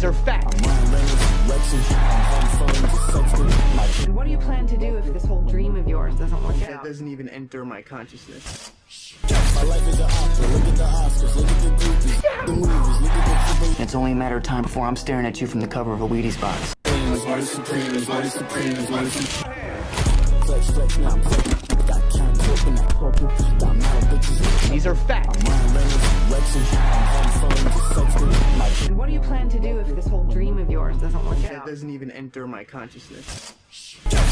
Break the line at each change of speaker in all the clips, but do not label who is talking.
These are facts.
And what do you plan to do if this whole dream of yours doesn't work
It
out?
doesn't even enter my consciousness.
My life is an opera, look at the Oscars, look at the groupies, the movies, look at the
It's only a matter of time before I'm staring at you from the cover of a Wheaties box.
flex, flex, now I'm flex. Got cans open that purple, got metal bitches.
These are facts.
I'm running Reynolds, Rexing, I'm on the phone, just sexting.
And what do you plan to do if this whole dream of yours doesn't work
It
out?
doesn't even enter my consciousness.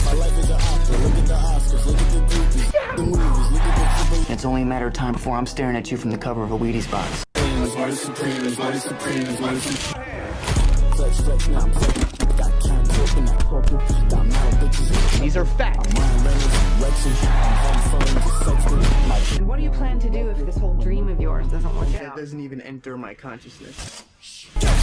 My life is an opera, look at the Oscars, look at the groupies, the movies, look at the
It's only a matter of time before I'm staring at you from the cover of a Wheaties box.
Flex, flex, now I'm flex. Got cans open that purple, got metal bitches.
These are facts.
I'm running Reynolds, Rexing, I'm on the phone, just sexting.
And what do you plan to do if this whole dream of yours doesn't work
It
out?
doesn't even enter my consciousness.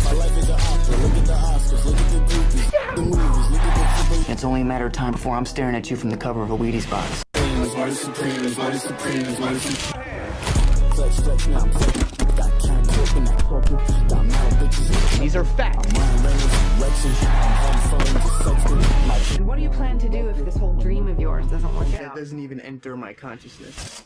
My life is an opera, look at the Oscars, look at the groupies, the movies, look at the
It's only a matter of time before I'm staring at you from the cover of a Wheaties box.
Flex, flex, now I'm flex. Got cans open that purple, got metal bitches.
These are facts.
I'm running Reynolds, Rexing, I'm on the phone, just sexting.
And what do you plan to do if this whole dream of yours doesn't work
It
out?
doesn't even enter my consciousness.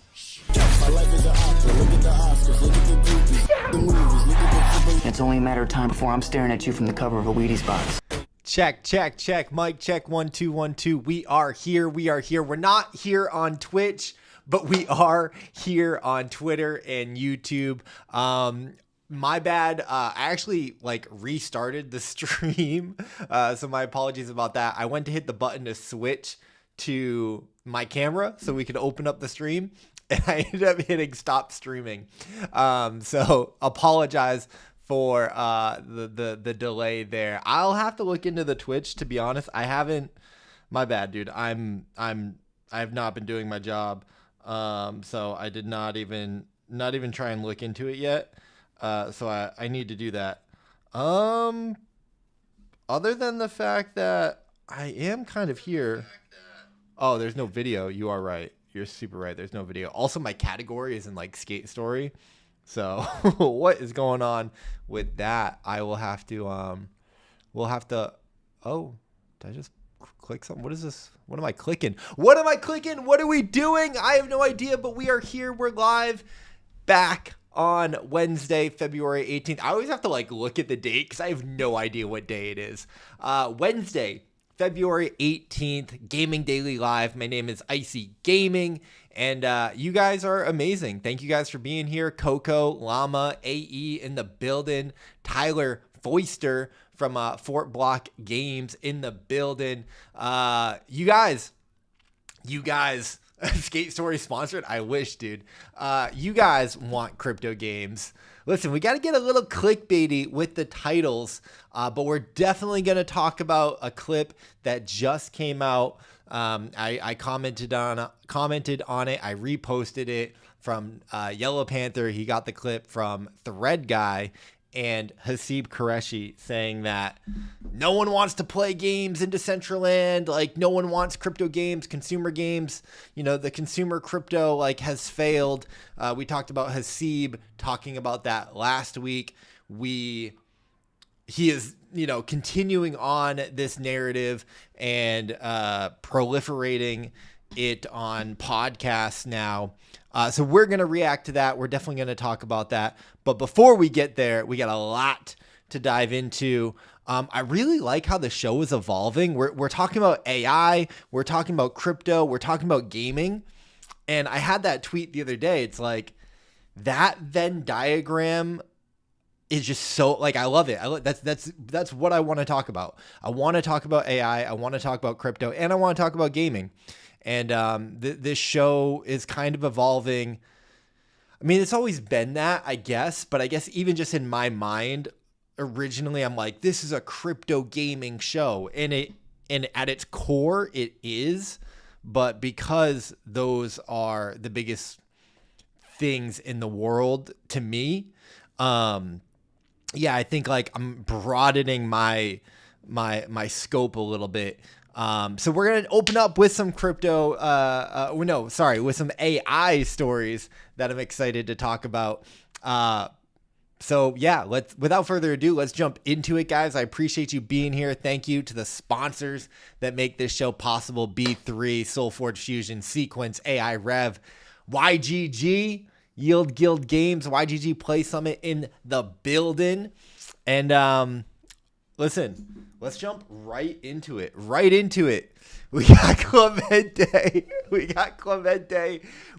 My life is an opera, look at the Oscars, look at the groupies, the movies, look at the
It's only a matter of time before I'm staring at you from the cover of a Wheaties box.
Check, check, check. Mic check 1 2 1 2. We are here. We are here. We're not here on Twitch, but we are here on Twitter and YouTube. My bad. I actually restarted the stream. So my apologies about that. I went to hit the button to switch to my camera so we could open up the stream, and I ended up hitting stop streaming. So apologize for the delay there. I'll have to look into the Twitch, to be honest. I haven't. My bad, dude. I have not been doing my job. So I did not even try and look into it yet. So I need to do that. Other than the fact that I am kind of here. Oh, there's no video. You are right. You're super right. There's no video. Also, my category is in skate story. So what is going on with that? I will have to, we'll have to, oh, did I just click something? What is this? What am I clicking? What am I clicking? What are we doing? I have no idea, but we are here. We're live back on Wednesday, February 18th. I always have to look at the date because I have no idea what day it is. Wednesday, February 18th, Gaming Daily Live. My name is Icy Gaming, and you guys are amazing. Thank you guys for being here. Coco, Llama, AE in the building. Tyler Foister from Fort Block Games in the building. You guys, Skate Story sponsored. I wish, dude. You guys want crypto games. Listen, we got to get a little clickbaity with the titles, but we're definitely going to talk about a clip that just came out. I commented on it. I reposted it from Yellow Panther. He got the clip from Thread Guy and Hasib Qureshi saying that no one wants to play games in Decentraland. No one wants crypto games, consumer games. The consumer crypto has failed. We talked about Hasib talking about that last week. He is, continuing on this narrative and proliferating it on podcasts now. So we're going to react to that. We're definitely going to talk about that. But before we get there, we got a lot to dive into. I really like how the show is evolving. We're talking about AI. We're talking about crypto. We're talking about gaming. And I had that tweet the other day. It's that Venn diagram is just so I love it. That's what I want to talk about. I want to talk about AI. I want to talk about crypto, and I want to talk about gaming. And this show is kind of evolving. I mean, it's always been that, I guess. But I guess even just in my mind, originally, I'm this is a crypto gaming show. And at its core, it is. But because those are the biggest things in the world to me, I think I'm broadening my scope a little bit. So we're going to open up with some crypto, with some AI stories that I'm excited to talk about. So yeah, without further ado, let's jump into it, guys. I appreciate you being here. Thank you to the sponsors that make this show possible: B3, SoulForge Fusion, Sequence, AI Rev, YGG, Yield Guild Games, YGG Play Summit in the building. And listen, let's jump right into it. We got Clemente.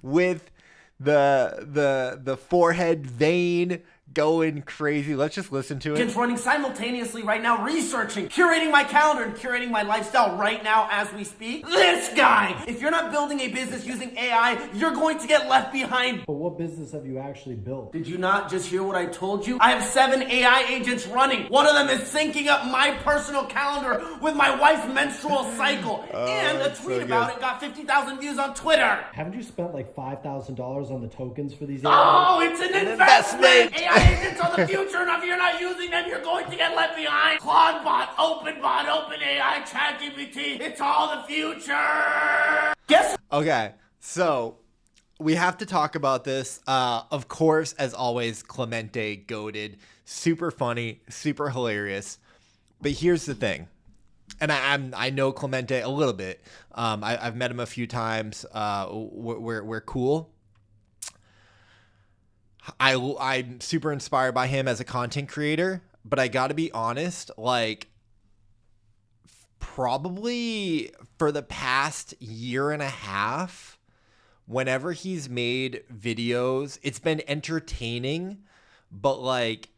With the forehead vein going crazy. Let's just listen to it.
Running simultaneously right now, researching, curating my calendar, and curating my lifestyle right now as we speak. This guy! If you're not building a business using AI, you're going to get left behind.
But what business have you actually built?
Did you not just hear what I told you? I have 7 AI agents running. One of them is syncing up my personal calendar with my wife's menstrual cycle. And a tweet about it got 50,000 views on Twitter.
Haven't you spent like $5,000 on the tokens for these?
Oh, it's an investment! AI agents are the future, and if you're not using them, you're going to get left behind. Claudebot, OpenBot, OpenAI, ChatGPT, it's all the future. Guess.
Okay, so we have to talk about this. Of course, as always, Clemente goated. Super funny, super hilarious. But here's the thing. And I know Clemente a little bit. I've met him a few times. We're cool. I'm super inspired by him as a content creator, but I gotta be honest, like probably for the past year and a half, whenever he's made videos, it's been entertaining, but like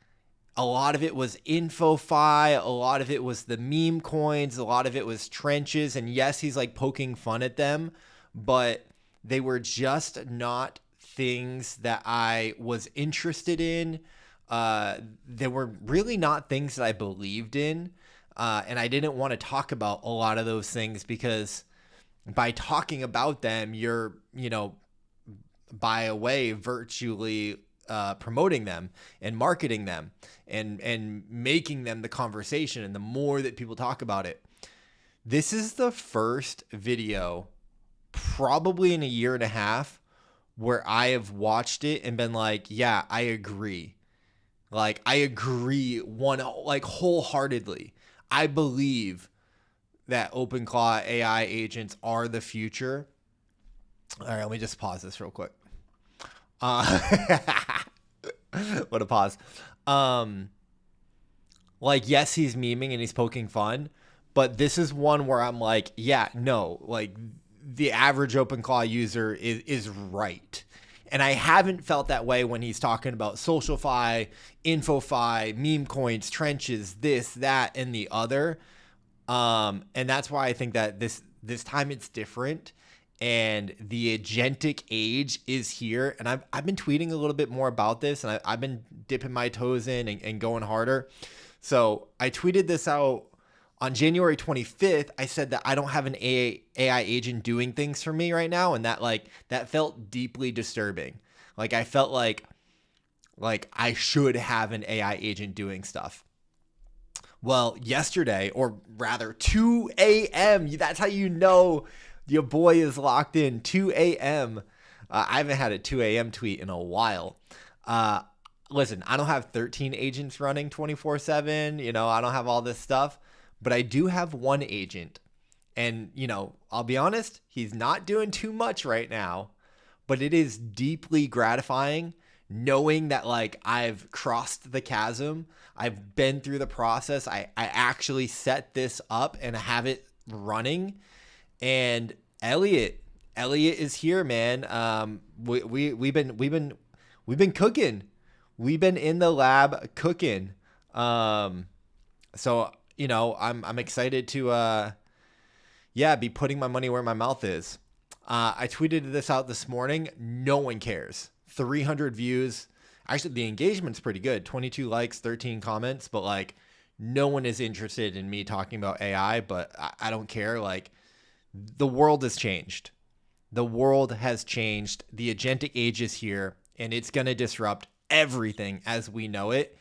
a lot of it was InfoFi, a lot of it was the meme coins, a lot of it was trenches, and yes, he's like poking fun at them, but they were just not things that I was interested in. They were really not things that I believed in. And I didn't want to talk about a lot of those things because by talking about them, you're, by a way, virtually promoting them and marketing them and making them the conversation. And the more that people talk about it, this is the first video probably in a year and a half where I have watched it and been like, yeah, I agree. Like, I agree wholeheartedly. I believe that OpenClaw AI agents are the future. All right, let me just pause this real quick. What a pause. Like, yes, he's memeing and he's poking fun, but this is one where I'm like, yeah, no, like, the average OpenClaw user is right. And I haven't felt that way when he's talking about SocialFi, InfoFi, meme coins, trenches, this, that, and the other. And that's why I think that this time it's different. And the agentic age is here. And I've been tweeting a little bit more about this. And I've been dipping my toes in and going harder. So I tweeted this out on January 25th. I said that I don't have an AI agent doing things for me right now. And that felt deeply disturbing. Like I felt like I should have an AI agent doing stuff. Well, yesterday, or rather 2 a.m., that's how you know your boy is locked in. 2 a.m. I haven't had a 2 a.m. tweet in a while. Listen, I don't have 13 agents running 24/7. I don't have all this stuff. But I do have one agent, and, I'll be honest, he's not doing too much right now, but it is deeply gratifying knowing that, like, I've crossed the chasm. I've been through the process. I actually set this up and have it running. And Elliot is here, man. We've been cooking. We've been in the lab cooking. So, I'm excited to, be putting my money where my mouth is. I tweeted this out this morning. No one cares. 300 views. Actually, the engagement's pretty good. 22 likes, 13 comments, but like no one is interested in me talking about AI, but I don't care. Like, the world has changed. The world has changed. The agentic age is here, and it's going to disrupt everything as we know it.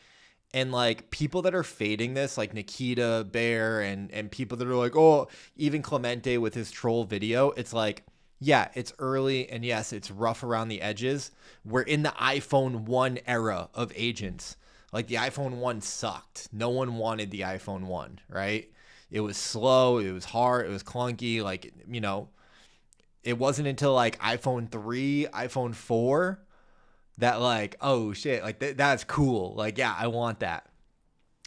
And like people that are fading this, like Nikita Bear and people that are like, oh, even Clemente with his troll video, it's like, yeah, it's early, and yes, it's rough around the edges. We're in the iPhone 1 era of agents. Like the iPhone 1 sucked. No one wanted the iPhone 1, right? It was slow, it was hard, it was clunky. Like, you know, it wasn't until like iPhone 3, iPhone 4 that like, oh shit, like that's cool. Like, yeah, I want that.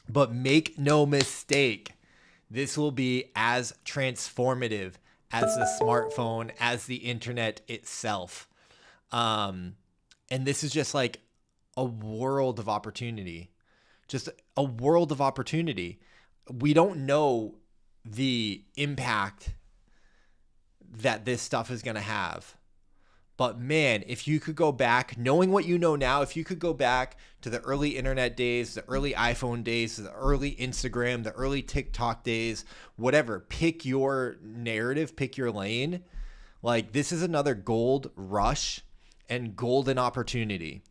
But make no mistake, this will be as transformative as the smartphone, as the internet itself. And this is just like a world of opportunity. Just a world of opportunity. We don't know the impact that this stuff is going to have. But man, if you could go back, knowing what you know now, if you could go back to the early internet days, the early iPhone days, the early Instagram, the early TikTok days, whatever, pick your narrative, pick your lane. Like, this is another gold rush and golden opportunity.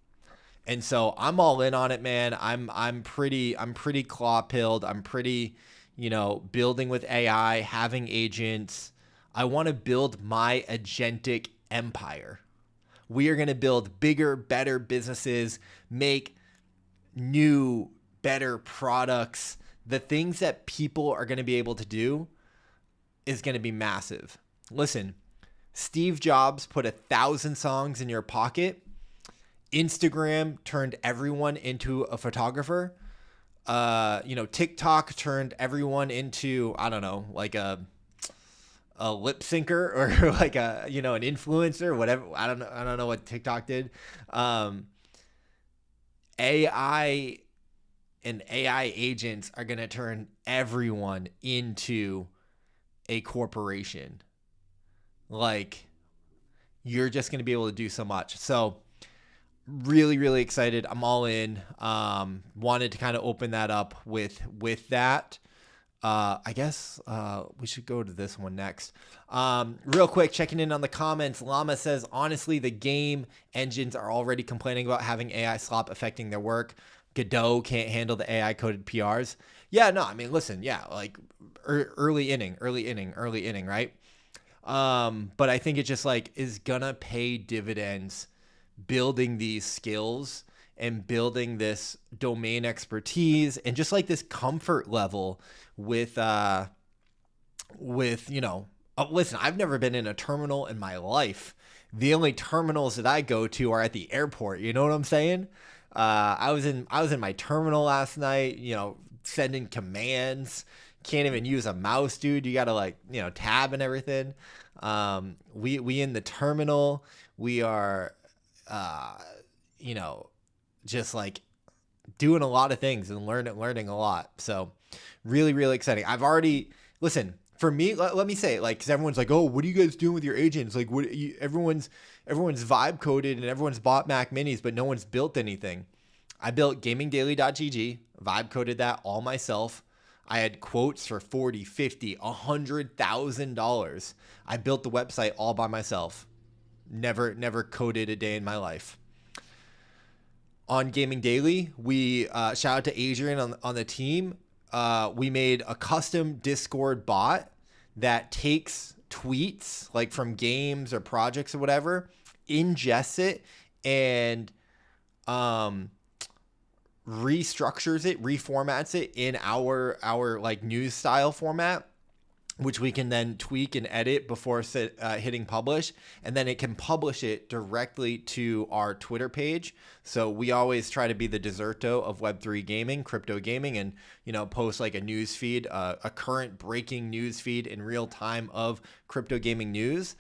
And so I'm all in on it, man. I'm pretty claw-pilled. I'm pretty, you know, building with AI, having agents. I want to build my agentic empire. We are going to build bigger, better businesses, make new, better products. The things that people are going to be able to do is going to be massive. Listen, Steve Jobs put 1,000 songs in your pocket. Instagram turned everyone into a photographer. You know, TikTok turned everyone into, I don't know, like a lip syncer or like a, you know, an influencer, whatever. I don't know what TikTok did. AI and AI agents are going to turn everyone into a corporation. Like, you're just going to be able to do so much. So really, really excited. I'm all in. Wanted to kind of open that up with that. I guess we should go to this one next. Real quick, checking in on the comments. Llama says, honestly, the game engines are already complaining about having AI slop affecting their work. Godot can't handle the AI coded PRs. Yeah, no, I mean, listen, yeah, like early inning, right? But I think it just like is gonna pay dividends building these skills and building this domain expertise and just like this comfort level with you know, listen, I've never been in a terminal in my life. The only terminals that I go to are at the airport. You know what I'm saying? I was in my terminal last night, you know, sending commands. Can't even use a mouse, dude. You got to like, you know, tab and everything. We in the terminal, we are, you know, just like doing a lot of things and learning a lot. So really, really exciting. I've already, listen, for me, let me say, like, cause everyone's like, oh, what are you guys doing with your agents? Like, everyone's vibe coded and everyone's bought Mac minis, but no one's built anything. I built gamingdaily.gg, vibe coded that all myself. I had quotes for $40, $50, $100,000. I built the website all by myself. Never coded a day in my life. On Gaming Daily, we shout out to Adrian on the team. We made a custom Discord bot that takes tweets like from games or projects or whatever, ingests it, and restructures it, reformats it in our like news style format, which we can then tweak and edit before hitting publish, and then it can publish it directly to our Twitter page. So we always try to be the Deserto of Web3 gaming, crypto gaming, and, you know, post like a news feed, a current breaking news feed in real time of crypto gaming news.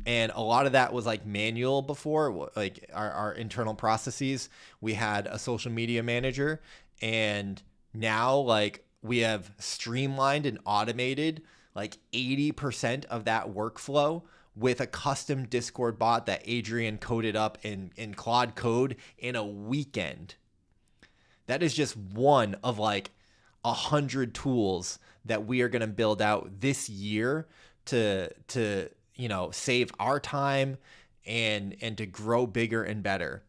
And a lot of that was like manual before, like our internal processes. We had a social media manager, and now like we have streamlined and automated like 80% of that workflow with a custom Discord bot that Adrian coded up in Claude Code in a weekend. That is just one of like 100 tools that we are going to build out this year to you know, save our time and to grow bigger and better.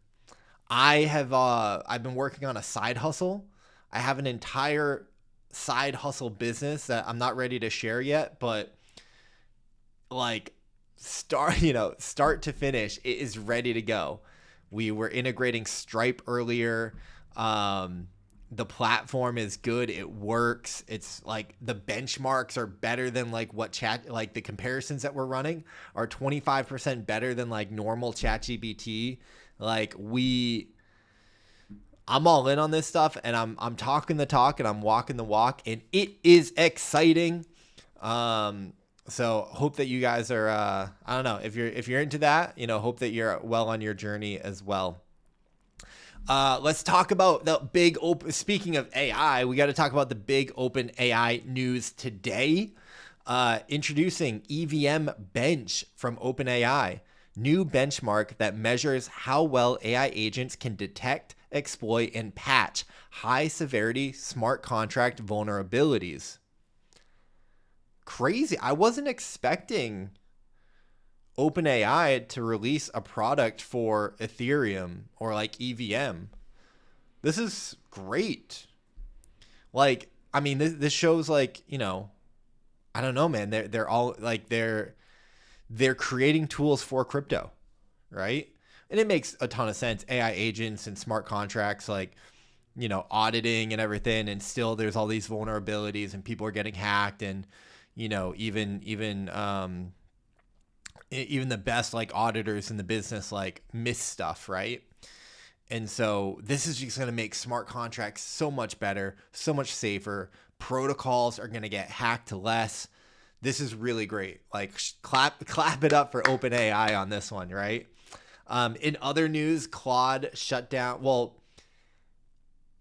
I've been working on a side hustle. I have an entire side hustle business that I'm not ready to share yet, but like start to finish, it is ready to go. We were integrating Stripe earlier. The platform is good. It works. It's like the benchmarks are better than like like the comparisons that we're running are 25% better than like normal ChatGPT. Like I'm all in on this stuff, and I'm talking the talk and I'm walking the walk, and it is exciting. So hope that you guys are, I don't know, if you're into that, hope that you're well on your journey as well. Let's talk about the big speaking of AI, we got to talk about the big open AI news today. Introducing EVM Bench from OpenAI, new benchmark that measures how well AI agents can detect, exploit, and patch high severity smart contract vulnerabilities. Crazy. I wasn't expecting OpenAI to release a product for Ethereum or like EVM. This is great. Like, I mean, this shows like, I don't know, man. They're all like they're creating tools for crypto, right? And it makes a ton of sense. AI agents and smart contracts, like, auditing and everything, and still there's all these vulnerabilities and people are getting hacked, and even the best like auditors in the business like miss stuff, right? And so this is just going to make smart contracts so much better, so much safer. Protocols are going to get hacked less. This is really great. Like clap it up for OpenAI on this one, right? In other news, Claude shut down. Well,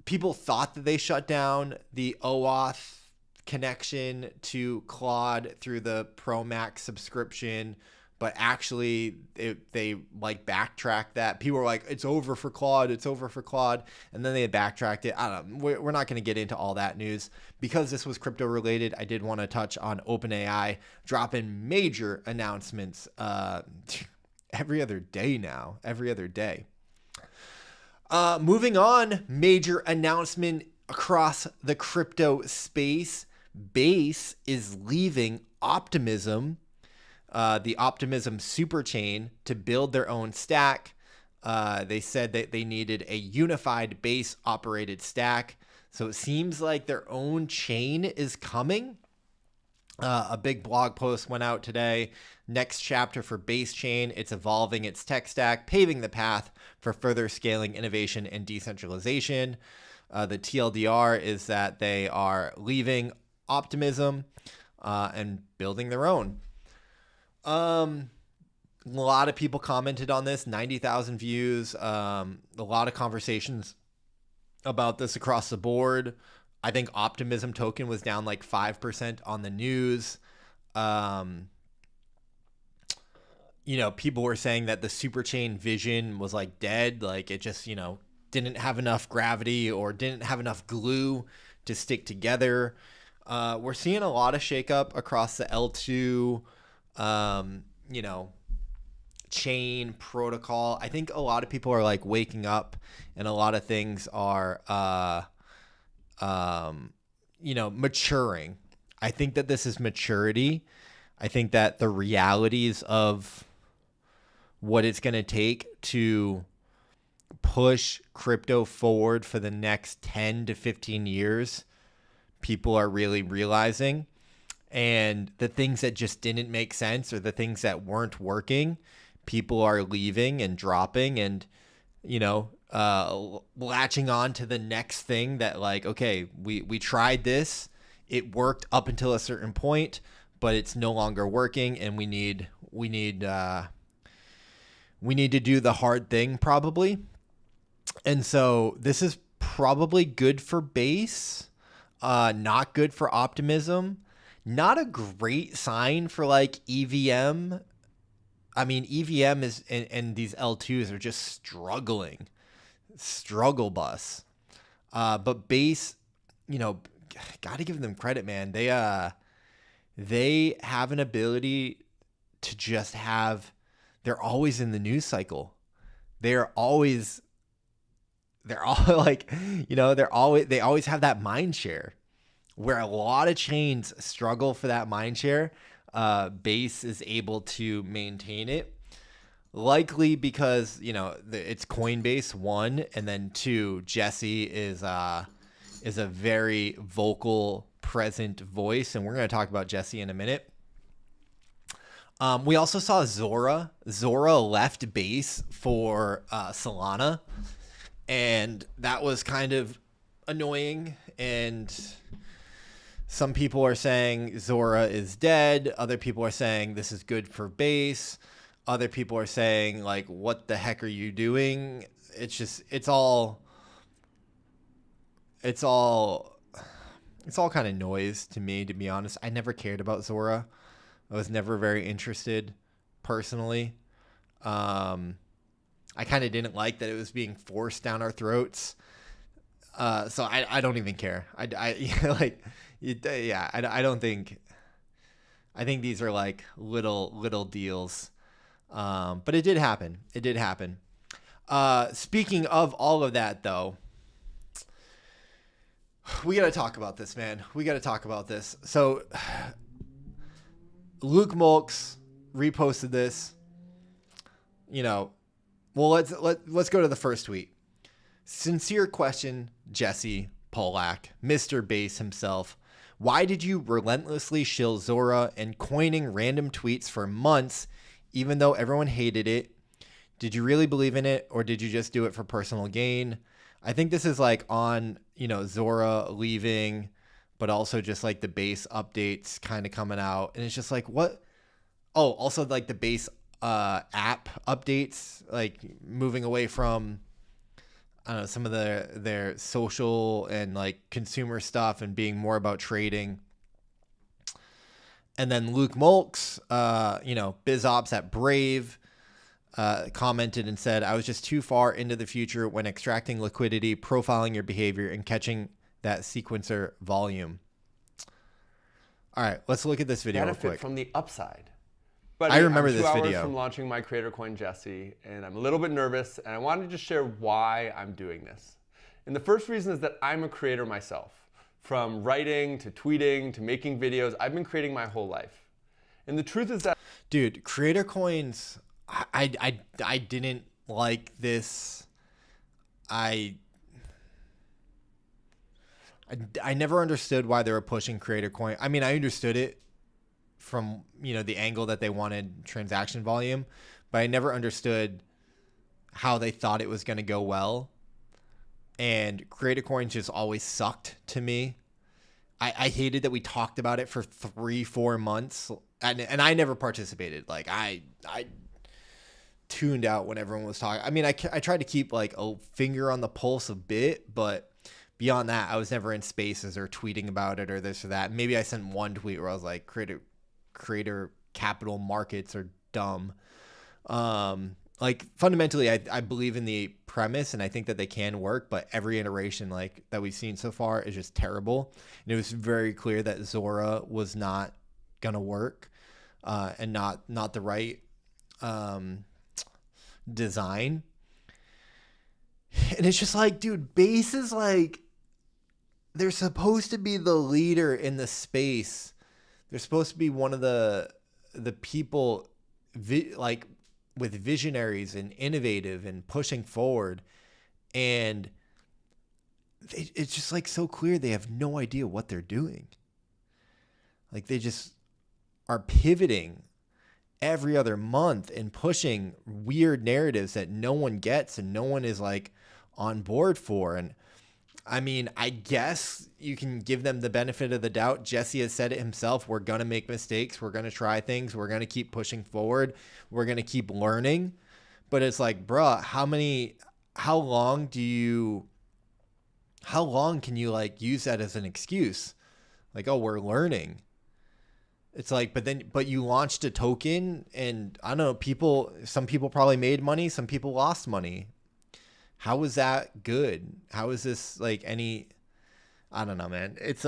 people thought that they shut down the OAuth connection to Claude through the Pro Max subscription, but actually they like backtracked that. People were like, it's over for Claude, and then they backtracked it. I don't know. We're not going to get into all that news. Because this was crypto related, I did want to touch on OpenAI dropping major announcements every other day. Moving on, major announcement across the crypto space. Base is leaving Optimism, the Optimism superchain, to build their own stack. They said that they needed a unified Base operated stack. So it seems like their own chain is coming. A big blog post went out today. Next chapter for Base Chain. It's evolving its tech stack, paving the path for further scaling innovation and decentralization. The TLDR is that they are leaving Optimism and building their own. A lot of people commented on this, 90,000 views, a lot of conversations about this across the board. I think Optimism token was down like 5% on the news. People were saying that the superchain vision was like dead. Like it just, didn't have enough gravity or didn't have enough glue to stick together. We're seeing a lot of shakeup across the L2, chain protocol. I think a lot of people are like waking up, and a lot of things are, maturing. I think that this is maturity. I think that the realities of what it's going to take to push crypto forward for the next 10 to 15 years, people are really realizing. And the things that just didn't make sense, or the things that weren't working, people are leaving and dropping and, latching on to the next thing that like, okay, we tried this. It worked up until a certain point, but it's no longer working. And we need to do the hard thing probably. And so this is probably good for Base, not good for Optimism. Not a great sign for like EVM. I mean, EVM is and these L2s are just struggle bus. But Base, got to give them credit, man. They have an ability to just have. They're always in the news cycle. They always have that mind share. Where a lot of chains struggle for that mind share, Base is able to maintain it. Likely because, it's Coinbase, 1, and then 2, Jesse is is a very vocal, present voice, and we're going to talk about Jesse in a minute. We also saw Zora. Zora left base for Solana, and that was kind of annoying. And some people are saying Zora is dead. Other people are saying this is good for base. Other people are saying, like, what the heck are you doing? It's all kind of noise to me, to be honest. I never cared about Zora. I was never very interested personally. I kind of didn't like that it was being forced down our throats. So I don't even care. I don't think. I think these are like little deals. But it did happen. It did happen. Speaking of all of that, though, we got to talk about this, man. We got to talk about this. So Luke Mulks reposted this. You know, well, let's go to the first tweet. Sincere question, Jesse Polak, Mr. Base himself. Why did you relentlessly shill Zora and coining random tweets for months, even though everyone hated it? Did you really believe in it, or did you just do it for personal gain? I think this is like on, you know, Zora leaving, but also just like the base updates kind of coming out. And it's just like, what? Oh, also like the base app updates, like moving away from, I don't know, some of their social and like consumer stuff and being more about trading. And then Luke Mulks, BizOps at Brave, commented and said, I was just too far into the future when extracting liquidity, profiling your behavior, and catching that sequencer volume. All right, let's look at this video real
benefit
quick.
from the upside. But
I remember this
I'm 2
video.
hours from launching my creator coin, Jesse, and I'm a little bit nervous, and I wanted to just share why I'm doing this. And the first reason is that I'm a creator myself. From writing to tweeting to making videos, I've been creating my whole life. And the truth is that,
dude, creator coins, I didn't like this. I never understood why they were pushing creator coin. I mean, I understood it from, you know, the angle that they wanted transaction volume, but I never understood how they thought it was going to go well. And creator coins just always sucked to me. I hated that we talked about it for 3-4 months, and I never participated. Like I tuned out when everyone was talking. I mean, I tried to keep like a finger on the pulse a bit, but beyond that, I was never in spaces or tweeting about it or this or that. Maybe I sent one tweet where I was like, creator capital markets are dumb. Like fundamentally, I believe in the premise, and I think that they can work, but every iteration like that we've seen so far is just terrible. And it was very clear that Zora was not gonna work, and not the right design. And it's just like, dude, Base is like, they're supposed to be the leader in the space. They're supposed to be one of the people like with visionaries and innovative and pushing forward. And it's just like so clear they have no idea what they're doing. Like they just are pivoting every other month and pushing weird narratives that no one gets and no one is like on board for. And I mean, I guess you can give them the benefit of the doubt. Jesse has said it himself. We're going to make mistakes. We're going to try things. We're going to keep pushing forward. We're going to keep learning. But it's like, bruh, how long can you like use that as an excuse? Like, oh, we're learning. It's like, but you launched a token and I don't know, some people probably made money. Some people lost money. How is that good? How is this like any, I don't know, man. It's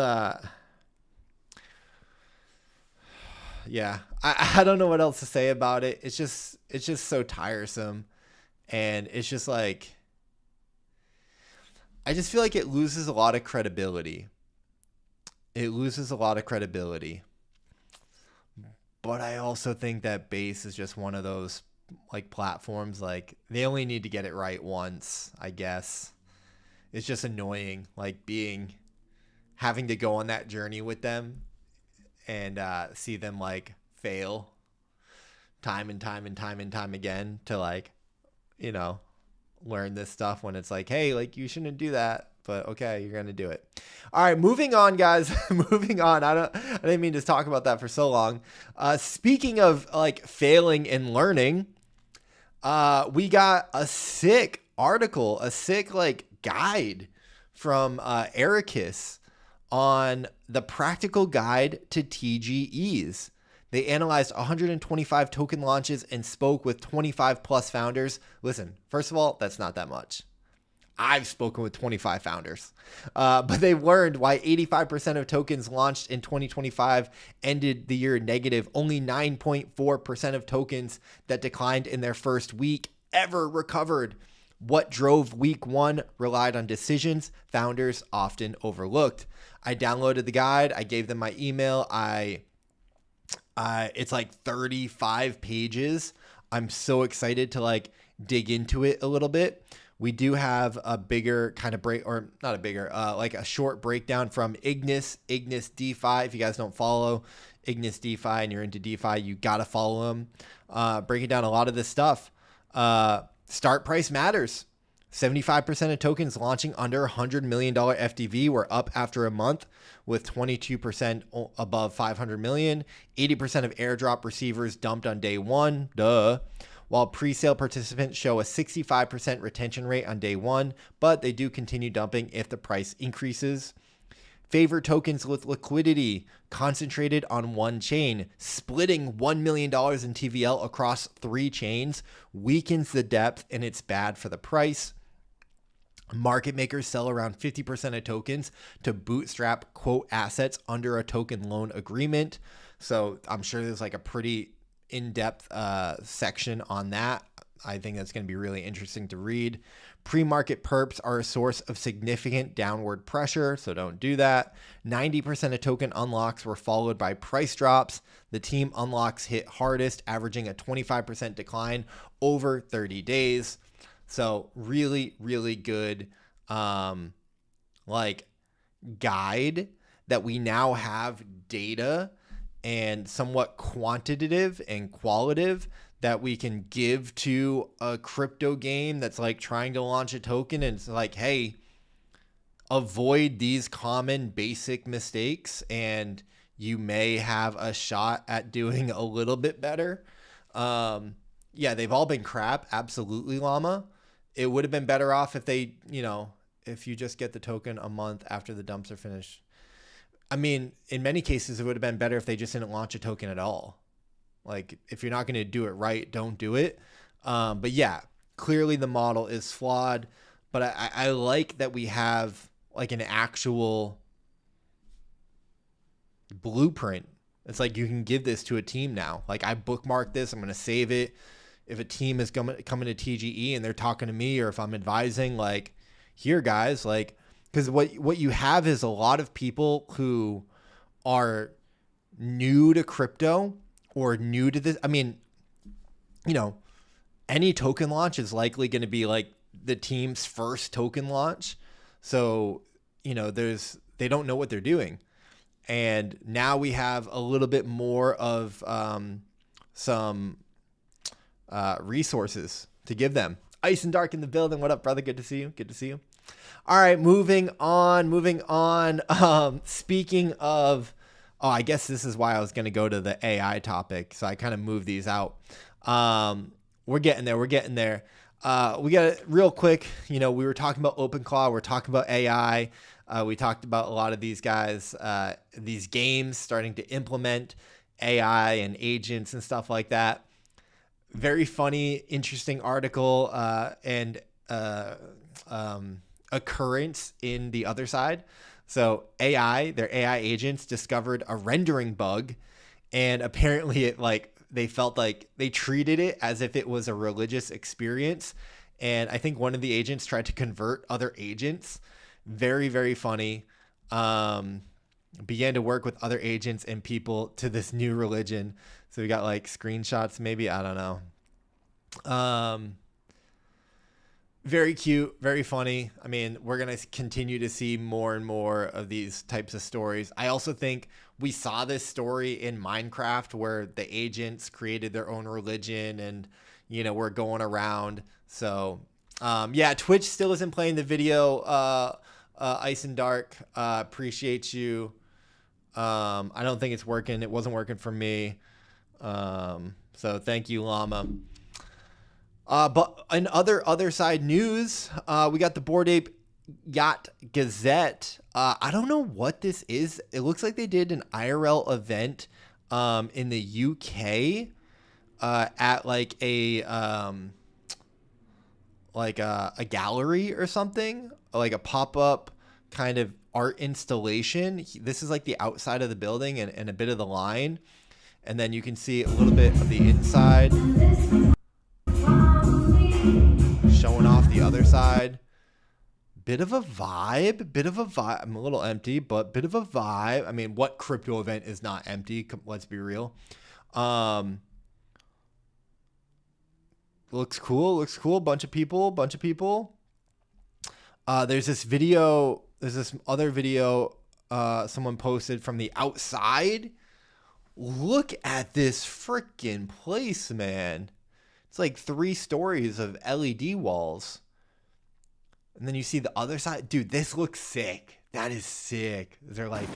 yeah, I don't know what else to say about it. It's just so tiresome. And it's just like, I just feel like it loses a lot of credibility. It loses a lot of credibility. But I also think that Base is just one of those like platforms, like they only need to get it right once, I guess. It's just annoying, like being having to go on that journey with them and see them like fail time and time and time and time again to like, you know, learn this stuff when it's like, hey, like you shouldn't do that, but okay, you're gonna do it. All right, moving on, guys. Moving on. I didn't mean to talk about that for so long. Speaking of like failing and learning, we got a sick article, a sick like guide from Ericus on the practical guide to TGEs. They analyzed 125 token launches and spoke with 25 plus founders. Listen, first of all, that's not that much. I've spoken with 25 founders, but they learned why 85% of tokens launched in 2025 ended the year negative. Only 9.4% of tokens that declined in their first week ever recovered. What drove week one relied on decisions founders often overlooked. I downloaded the guide. I gave them my email. It's like 35 pages. I'm so excited to like dig into it a little bit. We do have a bigger kind of break, or not a bigger, like a short breakdown from Ignis DeFi. If you guys don't follow Ignis DeFi and you're into DeFi, you got to follow them. Breaking down a lot of this stuff. Start price matters. 75% of tokens launching under $100 million FDV were up after a month, with 22% above 500 million. 80% of airdrop receivers dumped on day one. Duh. While pre-sale participants show a 65% retention rate on day one, but they do continue dumping if the price increases. Favor tokens with liquidity concentrated on one chain. Splitting $1 million in TVL across 3 chains weakens the depth, and it's bad for the price. Market makers sell around 50% of tokens to bootstrap quote assets under a token loan agreement. So I'm sure there's like a pretty in-depth section on that. I think that's going to be really interesting to read. Pre-market perps are a source of significant downward pressure, so don't do that. 90% of token unlocks were followed by price drops. The team unlocks hit hardest, averaging a 25% decline over 30 days. So really, really good like guide that we now have data and somewhat quantitative and qualitative that we can give to a crypto game that's like trying to launch a token, and it's like, hey, avoid these common basic mistakes and you may have a shot at doing a little bit better. Yeah, they've all been crap. Absolutely, Llama. It would have been better off if they, you know, if you just get the token a month after the dumps are finished. I mean, in many cases, it would have been better if they just didn't launch a token at all. Like, if you're not going to do it right, don't do it. But yeah, clearly the model is flawed. But I like that we have like an actual blueprint. It's like you can give this to a team now. Like, I bookmarked this. I'm going to save it. If a team is coming to TGE and they're talking to me, or if I'm advising, like, here, guys, like, because what you have is a lot of people who are new to crypto or new to this. I mean, you know, any token launch is likely going to be like the team's first token launch. So, you know, they don't know what they're doing. And now we have a little bit more of some resources to give them. Ice and Dark in the building. What up, brother? Good to see you. Good to see you. All right, moving on. Speaking of, I guess this is why I was going to go to the AI topic. So I kind of moved these out. We're getting there. We got it real quick. You know, we were talking about OpenClaw. We're talking about AI. We talked about a lot of these guys, these games starting to implement AI and agents and stuff like that. Very funny, interesting article and occurrence in the other side. So their AI agents discovered a rendering bug, and apparently it they felt like they treated it as if it was a religious experience. And I think one of the agents tried to convert other agents. Very, very funny. Began to work with other agents and people to this new religion. So we got like screenshots, maybe, I don't know. Very cute, very funny. I mean, we're going to continue to see more and more of these types of stories. I also think we saw this story in Minecraft where the agents created their own religion and, you know, we're going around. So, yeah, Twitch still isn't playing the video. Ice and Dark, appreciate you. I don't think it's working. It wasn't working for me. So thank you, Llama. But in other side news, we got the Bored Ape Yacht Gazette. I don't know what this is. It looks like they did an IRL event in the UK at like a gallery or something, like a pop-up kind of art installation. This is like the outside of the building and a bit of the line. And then you can see a little bit of the inside. Showing off the other side. Bit of a vibe. I'm a little empty, but bit of a vibe. I mean, what crypto event is not empty? Let's be real. Looks cool. Bunch of people. There's this other video someone posted from the outside. Look at this freaking place, man. It's like 3 stories of LED walls. And then you see the other side. Dude, this looks sick. That is sick. They're like,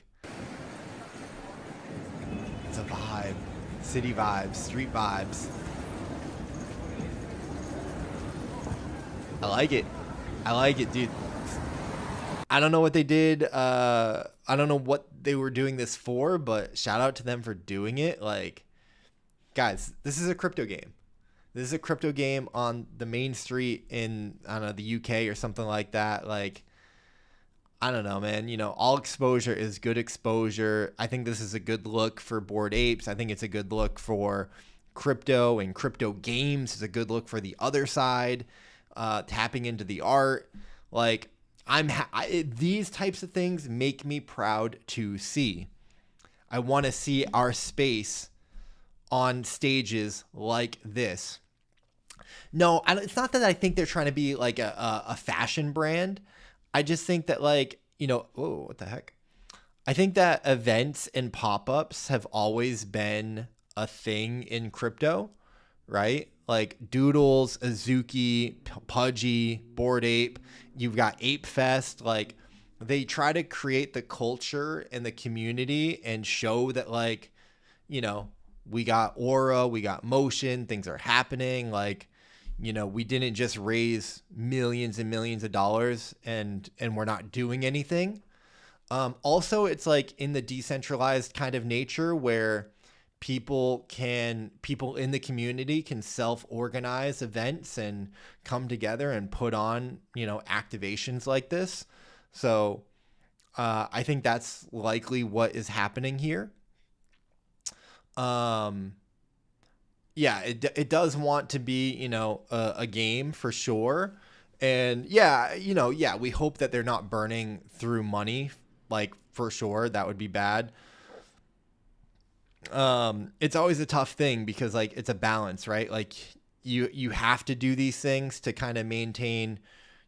it's a vibe. City vibes, street vibes. I like it, dude. I don't know what they did. I don't know what they were doing this for, but shout out to them for doing it. Like, guys, this is a crypto game. This is a crypto game on the main street in, I don't know, the UK or something like that. Like, I don't know, man. You know, all exposure is good exposure. I think this is a good look for Bored Apes. I think it's a good look for crypto and crypto games. It's a good look for the other side, tapping into the art. Like, these types of things make me proud to see. I want to see our space on stages like this. No, it's not that I think they're trying to be like a fashion brand. I just think that, like, you know, whoa, what the heck? I think that events and pop-ups have always been a thing in crypto, right? Like Doodles, Azuki, Pudgy, Bored Ape. You've got Ape Fest. Like, they try to create the culture and the community and show that, like, you know, we got aura, we got motion, things are happening. Like, you know, we didn't just raise millions and millions of dollars and we're not doing anything. Also, it's like in the decentralized kind of nature where people in the community can self-organize events and come together and put on, you know, activations like this. So I think that's likely what is happening here. Yeah, it does want to be, you know, a game for sure. And yeah, you know, yeah, we hope that they're not burning through money, like, for sure. That would be bad. It's always a tough thing because, like, it's a balance, right? Like, you have to do these things to kind of maintain,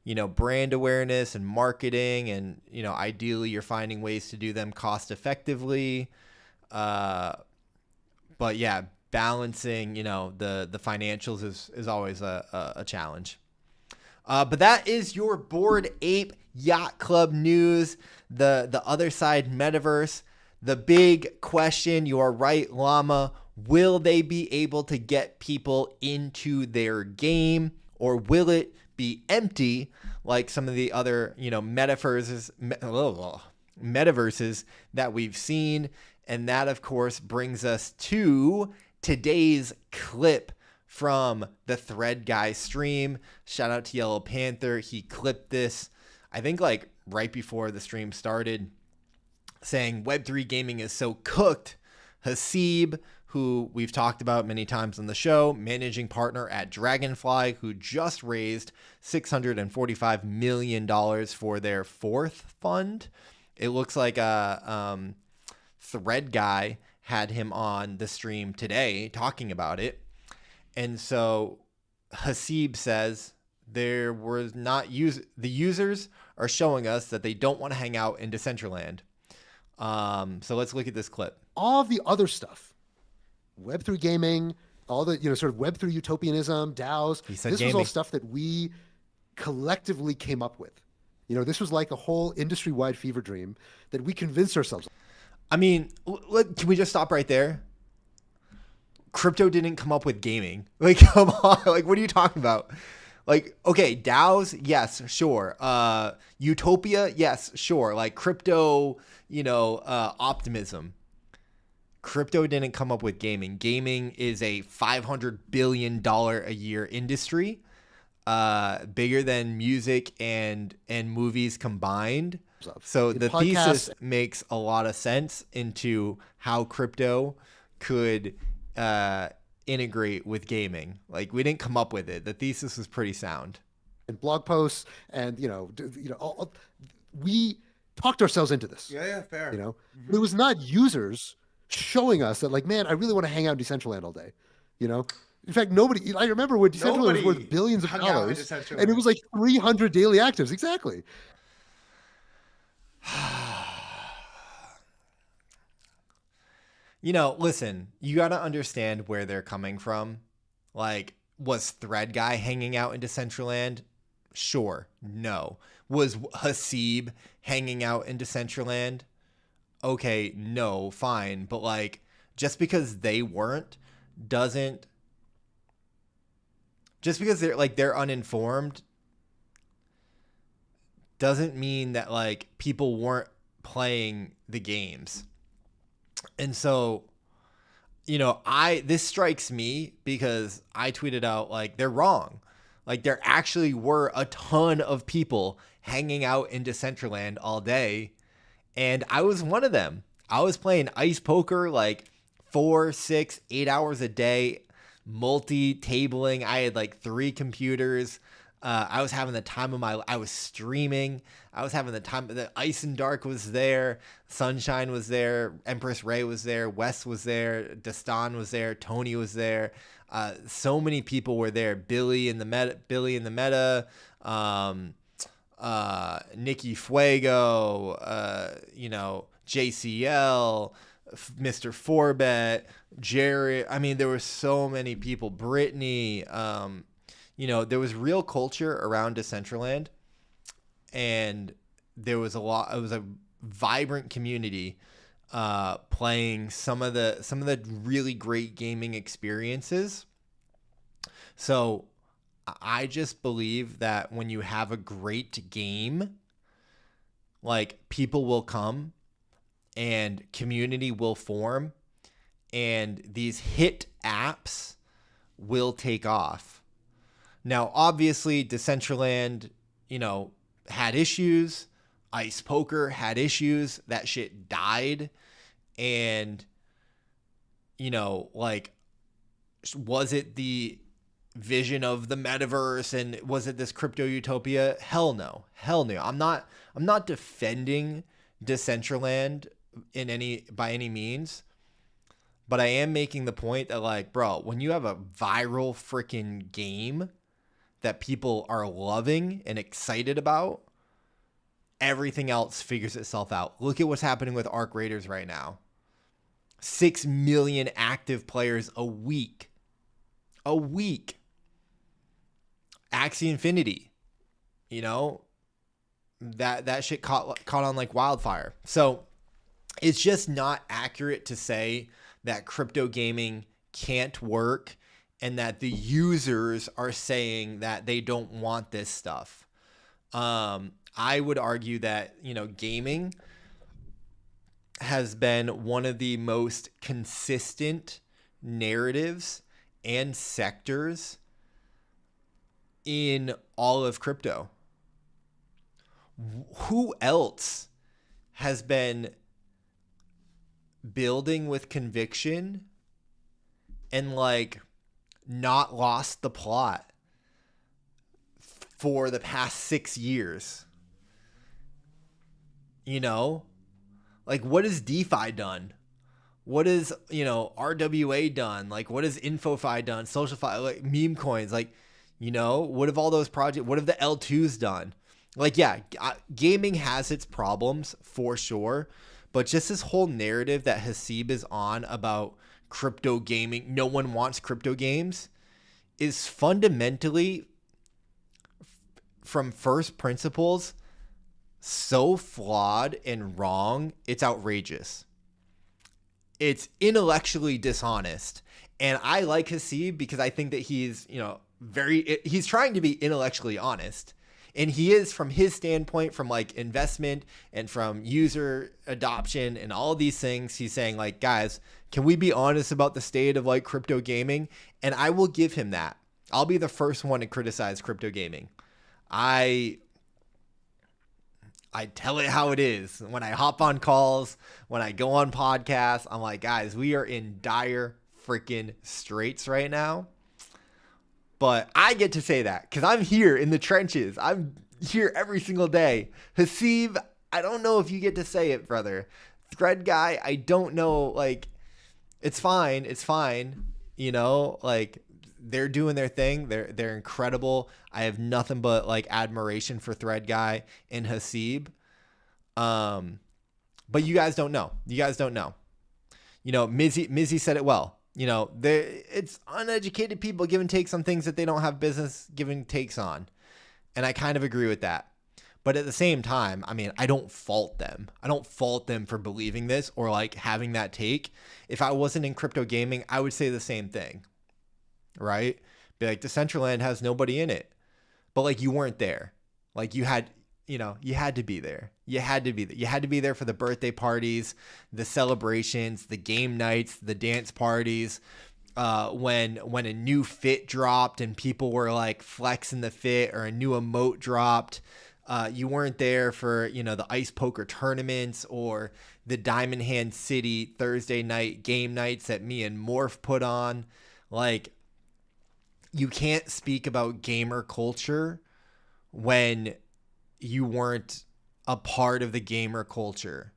you know, brand awareness and marketing, and, you know, ideally you're finding ways to do them cost effectively. But yeah, balancing, you know, the financials is always a challenge. But that is your Bored Ape Yacht Club news, the other side metaverse. The big question, you are right, Llama, will they be able to get people into their game, or will it be empty like some of the other, you know, metaverses that we've seen? And that, of course, brings us to today's clip from the Thread Guy stream. Shout out to Yellow Panther. He clipped this, I think, like right before the stream started, saying Web3 gaming is so cooked. Hasib, who we've talked about many times on the show, managing partner at Dragonfly, who just raised $645 million for their 4th fund. It looks like Thread Guy had him on the stream today talking about it. And so Hasib says, there was not the users are showing us that they don't want to hang out in Decentraland. So let's look at this clip.
All of the other stuff, Web3 gaming, all the, sort of Web3 utopianism, DAOs,
He said
this was all stuff that we collectively came up with. This was like a whole industry-wide fever dream that we convinced ourselves.
I mean, can we just stop right there? Crypto didn't come up with gaming. Like, come on. Like, what are you talking about? Like, okay, DAOs, yes, sure. Utopia, yes, sure. Like crypto, optimism. Crypto didn't come up with gaming. Gaming is a $500 billion a year industry, bigger than music and movies combined. So the thesis makes a lot of sense into how crypto could integrate with gaming. Like, we didn't come up with it. The thesis was pretty sound.
And blog posts, and we talked ourselves into this.
Yeah, fair.
It was not users showing us that, like, man, I really want to hang out in Decentraland all day. In fact, nobody. I remember when Decentraland was worth billions of dollars, and it was like 300 daily actives. Exactly.
Listen, you got to understand where they're coming from. Like, was Thread Guy hanging out in Decentraland? Sure. No. Was Hasib hanging out in Decentraland? Okay, no, fine. But, like, just because they weren't just because they're uninformed doesn't mean that, like, people weren't playing the games. And so, this strikes me because I tweeted out, like, they're wrong. Like, there actually were a ton of people hanging out in Decentraland all day, and I was one of them. I was playing ice poker like 4, 6, 8 hours a day, multi-tabling. I had like 3 computers. I was having the time of my life. I was streaming. I was having the time. The Ice and Dark was there. Sunshine was there. Empress Ray was there. Wes was there. Destan was there. Tony was there. So many people were there. Billy in the meta. Nikki Fuego. JCL. Mr. Forbet. Jerry. I mean, there were so many people. Brittany. There was real culture around Decentraland, and there was it was a vibrant community playing some of the really great gaming experiences. So I just believe that when you have a great game, like, people will come and community will form, and these hit apps will take off. Now, obviously, Decentraland, had issues. Ice Poker had issues. That shit died. And, was it the vision of the metaverse, and was it this crypto utopia? Hell no. I'm not defending Decentraland by any means. But I am making the point that, like, bro, when you have a viral freaking game that people are loving and excited about, everything else figures itself out. Look at what's happening with Arc Raiders right now. 6 million active players a week. Axie Infinity. That shit caught on like wildfire. So it's just not accurate to say that crypto gaming can't work and that the users are saying that they don't want this stuff. I would argue that, gaming has been one of the most consistent narratives and sectors in all of crypto. Who else has been building with conviction and, like, not lost the plot for the past 6 years? Like, what has DeFi done? What is, RWA done? Like, what has InfoFi done? SocialFi, like, meme coins, like, You know, what have all those projects, what have the L2s done? Like, yeah, gaming has its problems for sure, but just this whole narrative that Haseeb is on about crypto gaming, no one wants crypto games, is fundamentally, from first principles, so flawed and wrong, it's outrageous. It's intellectually dishonest. And I like Haseeb because I think that he's, you know, he's trying to be intellectually honest. And he is, from his standpoint, from like investment and from user adoption and all these things, he's saying like, guys, can we be honest about the state of like crypto gaming? And I will give him that. I'll be the first one to criticize crypto gaming. I tell it how it is. When I hop on calls, when I go on podcasts, I'm like, guys, we are in dire freaking straits right now. But I get to say that because I'm here in the trenches. I'm here every single day. Haseeb, I don't know if you get to say it, brother. Thread guy, I don't know. Like, it's fine. It's fine. You know, like, they're doing their thing. They're incredible. I have nothing but like admiration for Thread guy and Haseeb. But you guys don't know. You guys don't know. You know, Mizzy said it well. You know, it's uneducated people giving takes on things that they don't have business giving takes on. And I kind of agree with that. But at the same time, I mean, I don't fault them. I don't fault them for believing this or like having that take. If I wasn't in crypto gaming, I would say the same thing. Right? Be like, Decentraland has nobody in it. But like, you weren't there. Like, you had to be there. You had to be there. You had to be there for the birthday parties, the celebrations, the game nights, the dance parties. When a new fit dropped and people were like flexing the fit, or a new emote dropped. You weren't there for, you know, the ice poker tournaments or the Diamond Hand City Thursday night game nights that me and Morph put on. Like, you can't speak about gamer culture when you weren't a part of the gamer culture,